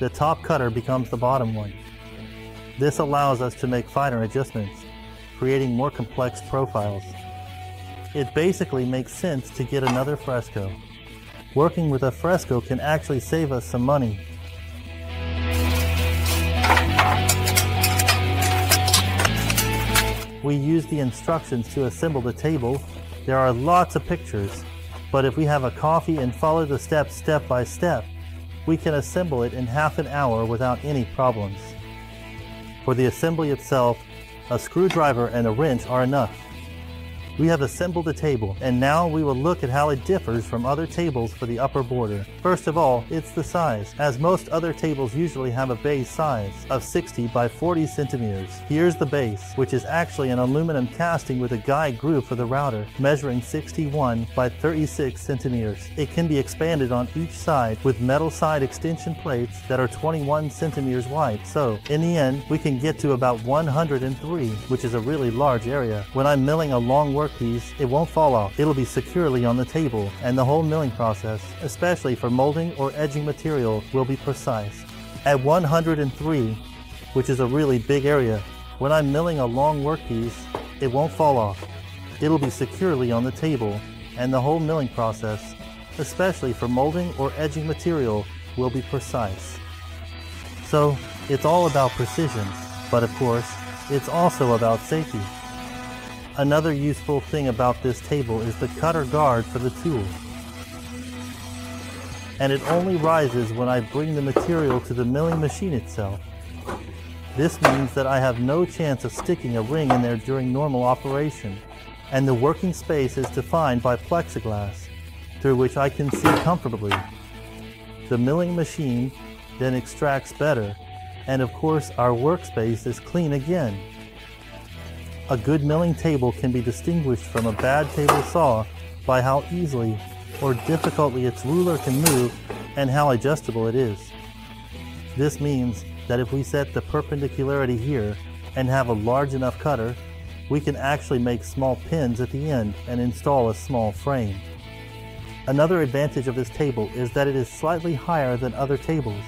the top cutter becomes the bottom one. This allows us to make finer adjustments, creating more complex profiles. It basically makes sense to get another fresco. Working with a fresco can actually save us some money. We use the instructions to assemble the table. There are lots of pictures, but if we have a coffee and follow the steps step by step, we can assemble it in half an hour without any problems. For the assembly itself, a screwdriver and a wrench are enough. We have assembled the table, and now we will look at how it differs from other tables for the upper border. First of all, it's the size, as most other tables usually have a base size of 60 by 40 centimeters. Here's the base, which is actually an aluminum casting with a guide groove for the router, measuring 61 by 36 centimeters. It can be expanded on each side with metal side extension plates that are 21 centimeters wide. So, in the end, we can get to about 103, which is a really large area. When I'm milling a long workpiece, it won't fall off. It'll be securely on the table, and the whole milling process, especially for molding or edging material, will be precise. At 103, which is a really big area, when I'm milling a long workpiece, it won't fall off. It'll be securely on the table, and the whole milling process, especially for molding or edging material, will be precise. So, it's all about precision, but of course, it's also about safety. Another useful thing about this table is the cutter guard for the tool. And it only rises when I bring the material to the milling machine itself. This means that I have no chance of sticking a ring in there during normal operation, and the working space is defined by plexiglass, through which I can see comfortably. The milling machine then extracts better, and of course our workspace is clean again. A good milling table can be distinguished from a bad table saw by how easily or difficultly its ruler can move and how adjustable it is. This means that if we set the perpendicularity here and have a large enough cutter, we can actually make small pins at the end and install a small frame. Another advantage of this table is that it is slightly higher than other tables.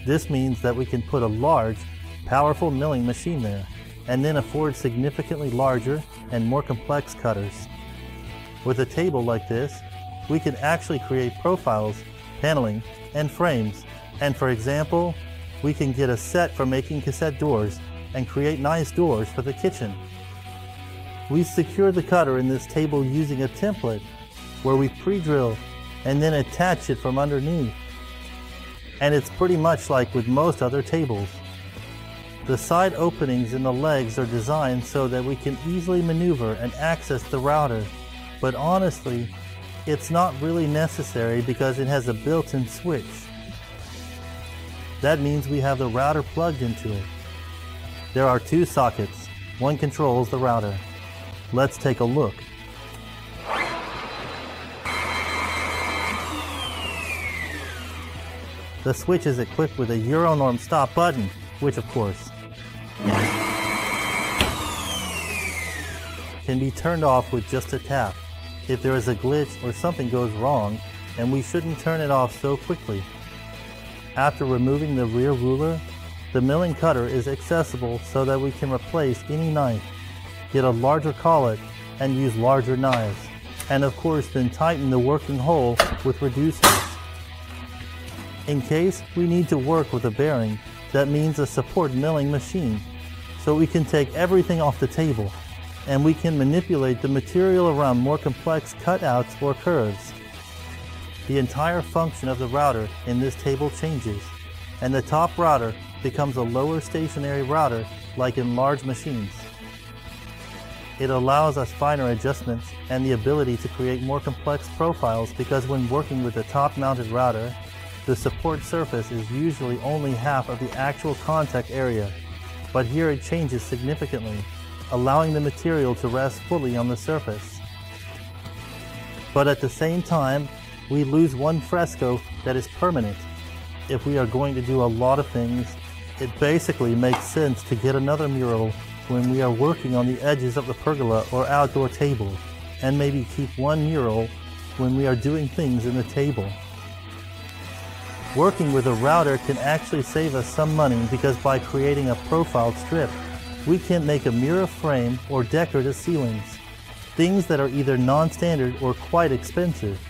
This means that we can put a large, powerful milling machine there, and then afford significantly larger and more complex cutters. With a table like this, we can actually create profiles, paneling, and frames. And for example, we can get a set for making cassette doors and create nice doors for the kitchen. We secure the cutter in this table using a template where we pre-drill and then attach it from underneath. And it's pretty much like with most other tables. The side openings in the legs are designed so that we can easily maneuver and access the router, but honestly, it's not really necessary because it has a built-in switch. That means we have the router plugged into it. There are two sockets. One controls the router. Let's take a look. The switch is equipped with a Euronorm stop button, which of course can be turned off with just a tap if there is a glitch or something goes wrong, and we shouldn't turn it off so quickly. After removing the rear ruler, the milling cutter is accessible so that we can replace any knife, get a larger collet, and use larger knives, and of course then tighten the working hole with reducers. In case we need to work with a bearing, that means a support milling machine, so we can take everything off the table, and we can manipulate the material around more complex cutouts or curves. The entire function of the router in this table changes, and the top router becomes a lower stationary router like in large machines. It allows us finer adjustments and the ability to create more complex profiles because when working with a top-mounted router, the support surface is usually only half of the actual contact area, but here it changes significantly, allowing the material to rest fully on the surface. But at the same time, we lose one fresco that is permanent. If we are going to do a lot of things, it basically makes sense to get another mural when we are working on the edges of the pergola or outdoor table, and maybe keep one mural when we are doing things in the table. Working with a router can actually save us some money because by creating a profiled strip, we can make a mirror frame or decorative ceilings, things that are either non-standard or quite expensive.